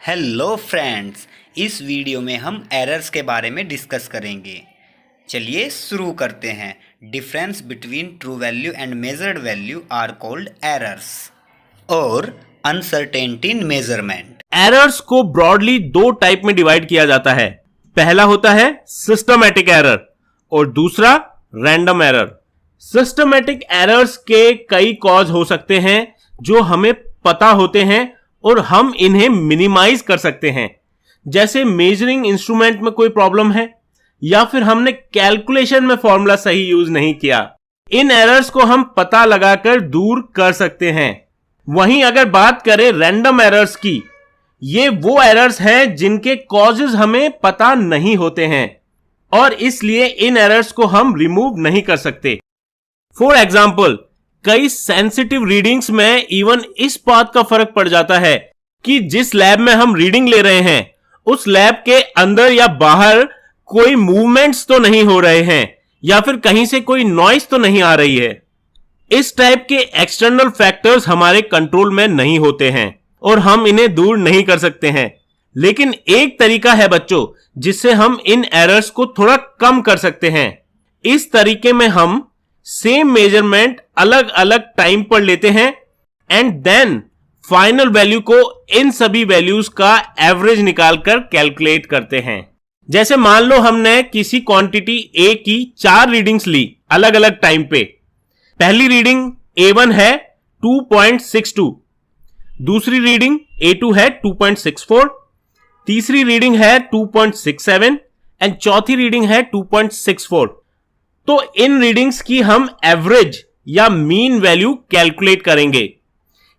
Hello friends, इस video में हम एरर्स के बारे में डिस्कस करेंगे। चलिए शुरू करते हैं। Difference between true value and measured value are called errors और अनसर्टेनिटी इन मेजरमेंट। एरर्स को ब्रॉडली दो टाइप में डिवाइड किया जाता है। पहला होता है सिस्टमैटिक एरर और दूसरा रैंडम एरर। सिस्टमैटिक एरर्स के कई कॉज हो सकते हैं जो हमें पता होते हैं और हम इन्हें मिनिमाइज कर सकते हैं, जैसे मेजरिंग इंस्ट्रूमेंट में कोई प्रॉब्लम है या फिर हमने कैलकुलेशन में फॉर्मूला सही यूज नहीं किया। इन एरर्स को हम पता लगाकर दूर कर सकते हैं। वहीं अगर बात करें रैंडम एरर्स की, ये वो एरर्स हैं जिनके कॉजेज हमें पता नहीं होते हैं और इसलिए इन एरर्स को हम रिमूव नहीं कर सकते। फॉर एग्जाम्पल, कई सेंसिटिव रीडिंग्स में इवन इस बात का फर्क पड़ जाता है कि जिस लैब में हम रीडिंग ले रहे हैं उस लैब के अंदर या बाहर कोई मूवमेंट्स तो नहीं हो रहे हैं या फिर कहीं से कोई नॉइस तो नहीं आ रही है। इस टाइप के एक्सटर्नल फैक्टर्स हमारे कंट्रोल में नहीं होते हैं और हम इन्हें दूर नहीं कर सकते हैं। लेकिन एक तरीका है बच्चों जिससे हम इन एरर्स को थोड़ा कम कर सकते हैं। इस तरीके में हम सेम मेजरमेंट अलग अलग टाइम पर लेते हैं एंड देन फाइनल वैल्यू को इन सभी वैल्यूज का एवरेज निकालकर कैलकुलेट करते हैं। जैसे मान लो हमने किसी क्वांटिटी A की 4 रीडिंग्स ली अलग अलग टाइम पे। पहली रीडिंग A1 है 2.62, दूसरी रीडिंग A2 है 2.64, तीसरी रीडिंग है 2.67 एंड चौथी रीडिंग है 2.64। तो इन रीडिंग्स की हम एवरेज या मीन वैल्यू कैलकुलेट करेंगे।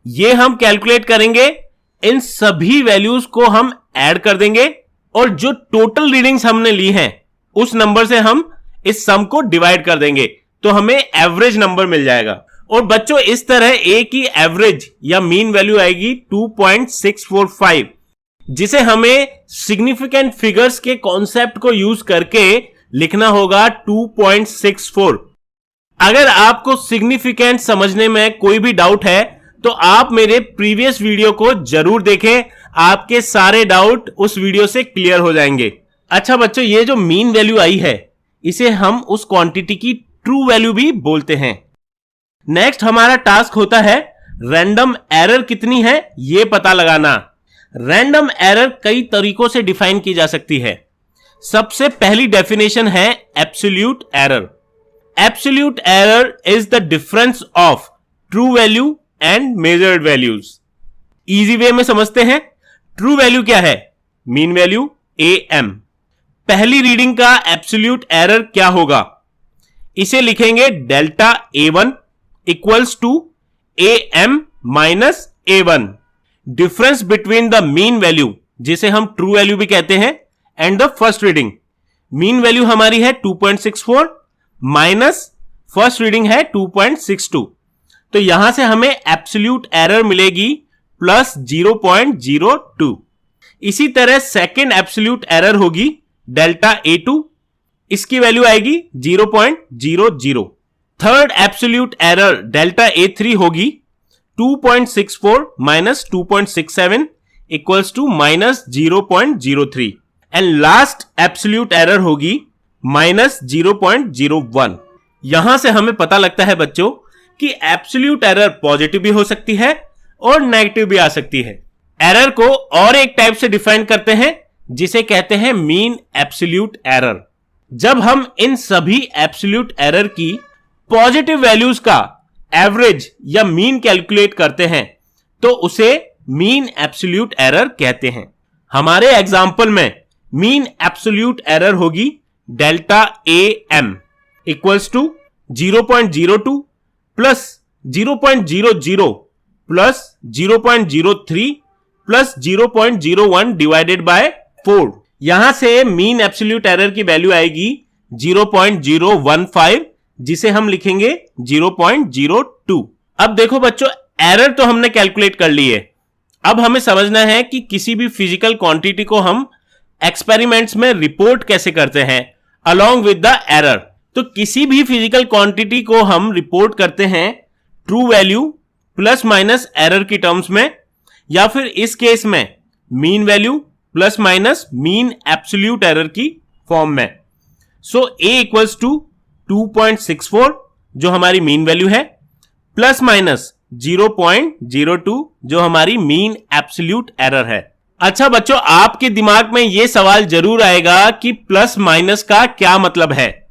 ये हम कैलकुलेट करेंगे, इन सभी वैल्यूज को हम ऐड कर देंगे और जो टोटल रीडिंग्स हमने ली हैं उस नंबर से हम इस सम को डिवाइड कर देंगे तो हमें एवरेज नंबर मिल जाएगा। और बच्चों इस तरह A की एवरेज या मीन वैल्यू आएगी 2.645, जिसे हमें सिग्निफिकेंट फिगर्स के कॉन्सेप्ट को यूज करके लिखना होगा 2.64। अगर आपको सिग्निफिकेंट समझने में कोई भी डाउट है तो आप मेरे प्रीवियस वीडियो को जरूर देखें, आपके सारे डाउट उस वीडियो से क्लियर हो जाएंगे। अच्छा बच्चों, ये जो मीन वैल्यू आई है इसे हम उस क्वांटिटी की ट्रू वैल्यू भी बोलते हैं। नेक्स्ट हमारा टास्क होता है रैंडम एरर कितनी है ये पता लगाना। रैंडम एरर कई तरीकों से डिफाइन की जा सकती है। सबसे पहली डेफिनेशन है absolute error. Absolute error is the difference of true value and measured values. Easy way में समझते हैं। ट्रू वैल्यू क्या है? Mean value AM। पहली रीडिंग का एब्सोल्यूट एरर क्या होगा? इसे लिखेंगे delta A1 equals to AM minus A1। Difference between the mean value, जिसे हम ट्रू वैल्यू भी कहते हैं, and the first reading. Mean value हमारी है 2.64 माइनस फर्स्ट रीडिंग है 2.62, तो यहां से हमें एब्सोल्यूट एरर मिलेगी प्लस 0.02। इसी तरह सेकेंड एब्सोल्यूट एरर होगी डेल्टा A2, इसकी वैल्यू आएगी 0.00। Third absolute error delta A3 होगी 2.64 minus 2.67 equals to minus 0.03 and last absolute error होगी माइनस 0.01। यहां से हमें पता लगता है बच्चों कि एब्सोल्यूट एरर पॉजिटिव भी हो सकती है और नेगेटिव भी आ सकती है। एरर को और एक टाइप से डिफाइन करते हैं जिसे कहते हैं मीन एब्सोल्यूट एरर। जब हम इन सभी एब्सोल्यूट एरर की पॉजिटिव वैल्यूज का एवरेज या मीन कैलकुलेट करते हैं तो उसे मीन एब्सोल्यूट एरर कहते हैं। हमारे एग्जाम्पल में मीन एब्सोल्यूट एरर होगी delta AM equals to 0.02 plus 0.00 plus 0.03 plus 0.01 divided by 4। यहां से मीन एब्सोल्यूट एरर की वैल्यू आएगी 0.015, जिसे हम लिखेंगे 0.02। अब देखो बच्चों, एरर तो हमने कैलकुलेट कर ली है। अब हमें समझना है कि किसी भी फिजिकल क्वांटिटी को हम एक्सपेरिमेंट्स में रिपोर्ट कैसे करते हैं अलोंग विद द एरर। तो किसी भी फिजिकल क्वांटिटी को हम रिपोर्ट करते हैं true value plus minus error की टर्म्स में, या फिर इस केस में mean value plus minus mean absolute error की फॉर्म में। सो ए इक्वल्स टू 2.64 जो हमारी मीन वैल्यू है, प्लस माइनस 0.02 जो हमारी मीन एब्सोल्यूट एरर है। अच्छा बच्चों, आपके दिमाग में यह सवाल जरूर आएगा कि प्लस माइनस का क्या मतलब है।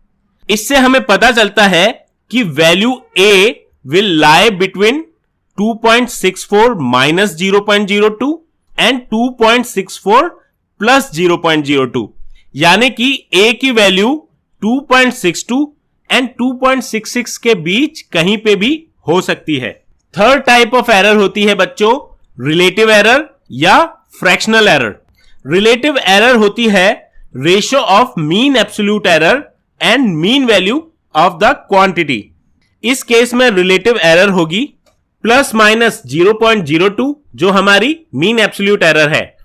इससे हमें पता चलता है कि value a will lie between 2.64 minus 0.02 and 2.64 plus 0.02, यानी कि a की वैल्यू 2.62 एंड 2.66 के बीच कहीं पे भी हो सकती है। थर्ड टाइप ऑफ एरर होती है बच्चों रिलेटिव एरर या फ्रैक्शनल एरर। रिलेटिव एरर होती है ratio of mean absolute error and mean value of the quantity. इस केस में रिलेटिव एरर होगी प्लस माइनस 0.02 जो हमारी मीन एब्सोल्यूट एरर है,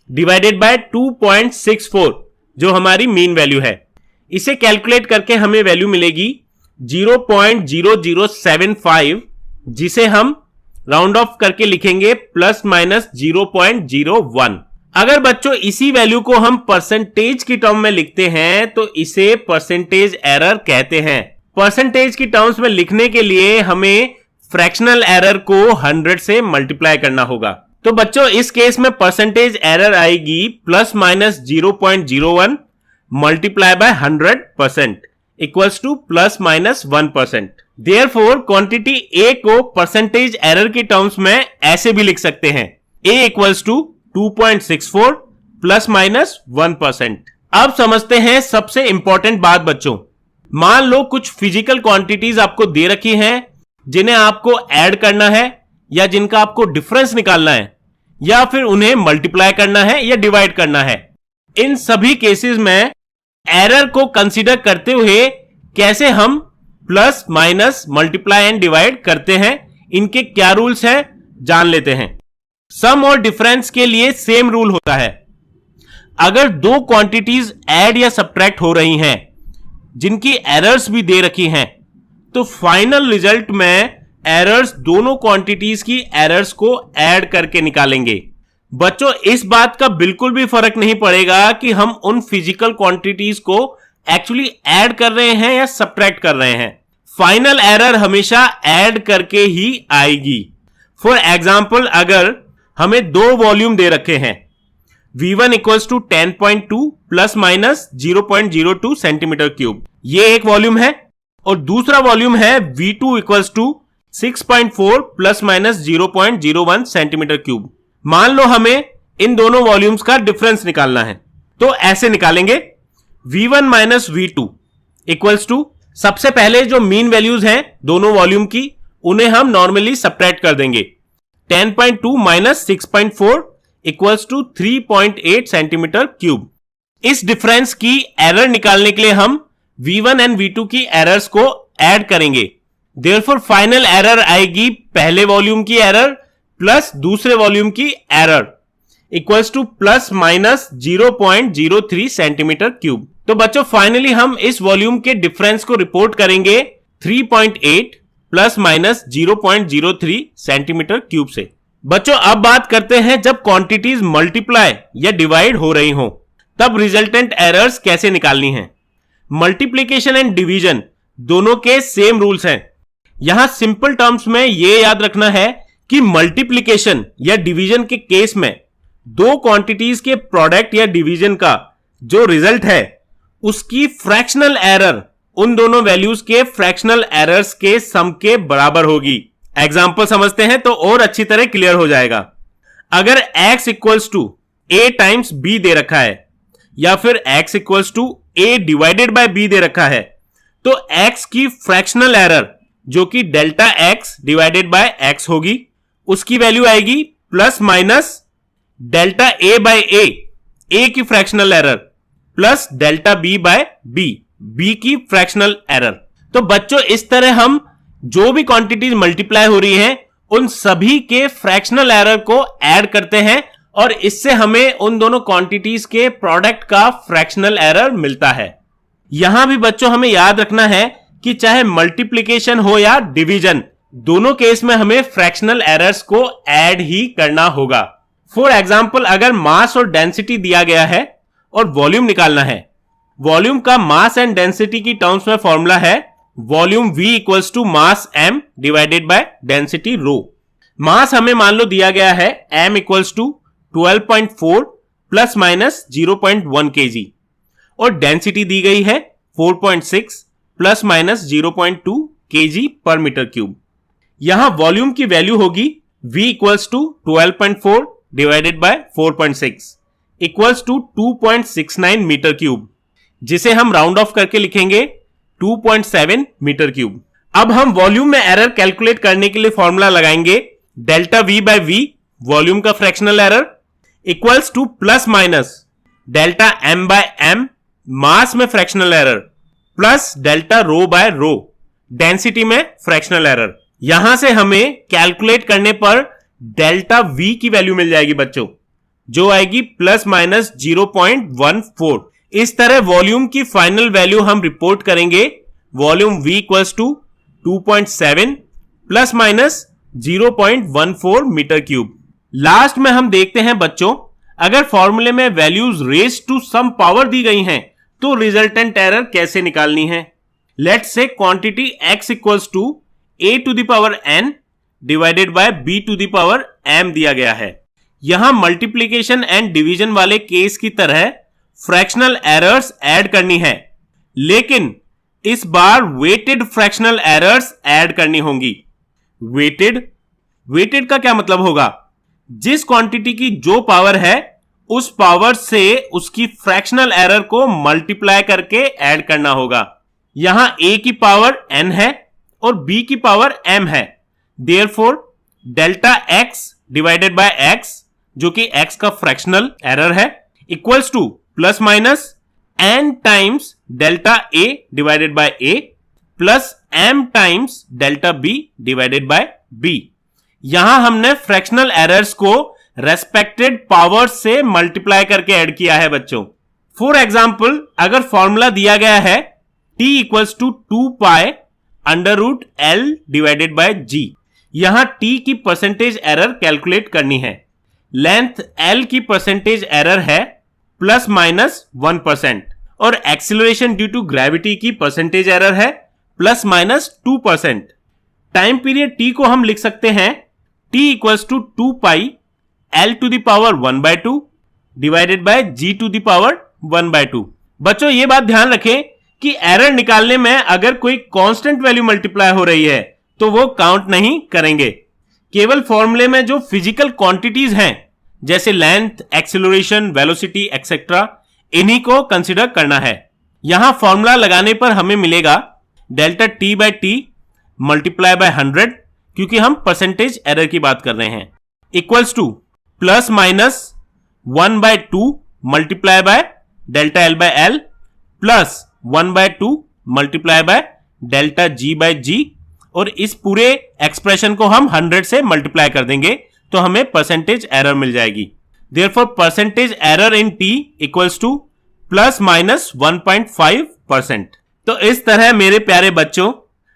डिवाइडेड बाय 2.64 जो हमारी मीन वैल्यू है। इसे कैलकुलेट करके हमें वैल्यू मिलेगी 0.0075, जिसे हम राउंड ऑफ करके लिखेंगे प्लस माइनस 0.01। अगर बच्चों इसी वैल्यू को हम परसेंटेज की टर्म में लिखते हैं तो इसे परसेंटेज एरर कहते हैं। परसेंटेज की टर्म्स में लिखने के लिए हमें फ्रैक्शनल एरर को 100 से मल्टीप्लाई करना होगा। तो बच्चों इस केस में परसेंटेज एरर आएगी plus minus 0.01 multiply by 100% equals to plus minus 1%। Therefore quantity A को परसेंटेज एरर की टर्म्स में ऐसे भी लिख सकते हैं, A equals to 2.64 plus minus 1%। अब समझते हैं सबसे इंपॉर्टेंट बात बच्चों। मान लो कुछ फिजिकल क्वांटिटीज आपको दे रखी हैं जिन्हें आपको ऐड करना है या जिनका आपको डिफरेंस निकालना है या फिर उन्हें मल्टीप्लाई करना है या डिवाइड करना है। इन सभी केसेस में एरर को कंसीडर करते हुए कैसे हम plus minus multiply and divide करते हैं, इनके क्या रूल्स हैं जान लेते हैं। सम और डिफरेंस के लिए सेम रूल होता है। अगर दो क्वांटिटीज ऐड या सब्ट्रैक्ट हो रही हैं जिनकी एरर्स भी दे रखी हैं तो फाइनल रिजल्ट में एरर्स दोनों क्वांटिटीज की एरर्स को ऐड करके निकालेंगे। बच्चों इस बात का बिल्कुल भी फर्क नहीं पड़ेगा कि हम उन फिजिकल क्वांटिटीज को एक्चुअली ऐड कर रहे हैं या सब्ट्रैक्ट कर रहे हैं, फाइनल एरर हमेशा ऐड करके ही आएगी। फॉर एग्जाम्पल अगर हमें दो वॉल्यूम दे रखे हैं V1 equals to 10.2 plus minus 0.02 centimetre cube, ये एक वॉल्यूम है, और दूसरा वॉल्यूम है V2 equals to 6.4 plus minus 0.01 centimetre cube. मान लो हमें इन दोनों वॉल्यूम्स का डिफरेंस निकालना है तो ऐसे निकालेंगे V1 minus V2 equals to, सबसे पहले जो मीन वैल्यूज हैं दोनों वॉल्यूम की उन्हें हम नॉर्मली सब्ट्रैक्ट कर देंगे। 10.2 minus 6.4 equals to 3.8 centimetre cube. इस डिफरेंस की एरर निकालने के लिए हम V1 एंड V2 की एरर्स को ऐड करेंगे। देयरफॉर फाइनल एरर आएगी पहले वॉल्यूम की एरर प्लस दूसरे वॉल्यूम की error equals to plus minus 0.03 centimetre cube. तो बच्चों फाइनली हम इस वॉल्यूम के डिफरेंस को रिपोर्ट करेंगे 3.8 प्लस माइनस 0.03 सेंटीमीटर क्यूब से। बच्चों अब बात करते हैं जब क्वांटिटीज मल्टीप्लाई या डिवाइड हो रही हो तब रिजल्टेंट एरर्स कैसे निकालनी है। मल्टीप्लीकेशन एंड डिवीजन दोनों के सेम रूल्स हैं। यहां सिंपल टर्म्स में यह याद रखना है कि मल्टीप्लीकेशन या डिवीजन के केस में दो क्वांटिटीज के प्रोडक्ट या डिवीजन का जो रिजल्ट है उसकी फ्रैक्शनल एरर उन दोनों वैल्यूज के फ्रैक्शनल एरर्स के सम के बराबर होगी। एग्जांपल समझते हैं तो और अच्छी तरह क्लियर हो जाएगा। अगर x equals to a times b दे रखा है या फिर x equals to a divided by b दे रखा है तो x की फ्रैक्शनल एरर जो कि delta x divided by x होगी, उसकी वैल्यू आएगी plus minus delta a by a की fractional error plus delta b by b की फ्रैक्शनल एरर। तो बच्चों इस तरह हम जो भी क्वांटिटीज मल्टीप्लाई हो रही हैं उन सभी के फ्रैक्शनल एरर को ऐड करते हैं और इससे हमें उन दोनों क्वांटिटीज के प्रोडक्ट का फ्रैक्शनल एरर मिलता है। यहां भी बच्चों हमें याद रखना है कि चाहे मल्टीप्लीकेशन हो या डिवीजन दोनों केस में हमें फ्रैक्शनल एरर्स को ऐड ही करना होगा। फॉर एग्जाम्पल अगर मास और डेंसिटी दिया गया है और वॉल्यूम निकालना है, वॉल्यूम का मास एंड डेंसिटी की टर्म्स में फॉर्मूला है volume V equals to mass m divided by density rho. Mass हमें मान लो दिया गया है m equals to 12.4 plus minus 0.1 kg और डेंसिटी दी गई है 4.6 प्लस माइनस 0.2 kg पर मीटर क्यूब। यहां वॉल्यूम की वैल्यू होगी V equals to 12.4 divided by 4.6 equals to 2.69 metre cube, जिसे हम राउंड ऑफ करके लिखेंगे 2.7 मीटर क्यूब। अब हम वॉल्यूम में एरर कैलकुलेट करने के लिए फॉर्मूला लगाएंगे delta V by V, volume का fractional error, equals to plus minus delta M by M, mass में fractional error, plus delta rho by rho, density में फ्रैक्शनल एरर। यहां से हमें कैलकुलेट करने पर डेल्टा V की वैल्यू मिल जाएगी बच्चों, जो आएगी प्लस माइनस 0.14। इस तरह वॉल्यूम की फाइनल वैल्यू हम रिपोर्ट करेंगे volume V equals to 2.7 plus minus 0.14 metre cube. Last में हम देखते हैं बच्चों, अगर फॉर्मूले में values raise to some power दी गई हैं तो रिजल्टेंट एरर कैसे निकालनी है। Let's say quantity x equals to a to the power n divided by b to the power m दिया गया है। यहां मल्टीप्लीकेशन एंड डिवीजन वाले केस की तरह फ्रैक्शनल एरर्स ऐड करनी है, लेकिन इस बार वेटेड फ्रैक्शनल एरर्स ऐड करनी होंगी। वेटेड का क्या मतलब होगा? जिस क्वांटिटी की जो पावर है उस पावर से उसकी फ्रैक्शनल एरर को मल्टीप्लाई करके ऐड करना होगा। यहां a की पावर n है और b की पावर m है, therefore delta x divided by x, जो कि x का फ्रैक्शनल एरर है, equals to plus minus n times delta a divided bye a plus m times delta b divided by b। यहां हमने fractional errors को respected power से multiply करके add किया है बच्चों। फॉर एग्जाम्पल अगर फॉर्मूला दिया गया है t equals to 2 pi under root l divided by g, यहां t की परसेंटेज एरर कैलकुलेट करनी है। लेंथ l की परसेंटेज एरर है प्लस माइनस 1% और एक्सीलरेशन ड्यू टू ग्रेविटी की परसेंटेज एरर है plus minus 2%। Time period t को हम लिख सकते हैं t equals to 2 pi l to the power 1/2 divided by g to the power 1/2। बच्चों ये बात ध्यान रखें कि एरर निकालने में अगर कोई कांस्टेंट वैल्यू मल्टीप्लाई हो रही है तो वो काउंट नहीं करेंगे। केवल फॉर्मूले में जो फिजिकल क्वांटिटीज हैं जैसे लेंथ, एक्सीलरेशन, वेलोसिटी एक्सेट्रा, इन्हीं को कंसीडर करना है। यहां फॉर्मूला लगाने पर हमें मिलेगा delta t by t multiply by 100, क्योंकि हम परसेंटेज एरर की बात कर रहे हैं, equals to plus minus 1/2 multiply by delta l by l plus 1/2 multiply by delta g by g, और इस पूरे एक्सप्रेशन को हम 100 से मल्टीप्लाई कर देंगे तो हमें परसेंटेज एरर मिल जाएगी। Therefore percentage error in t equals to plus minus 1.5%। तो इस तरह मेरे प्यारे बच्चों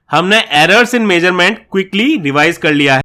हमने errors in measurement quickly revise कर लिया है।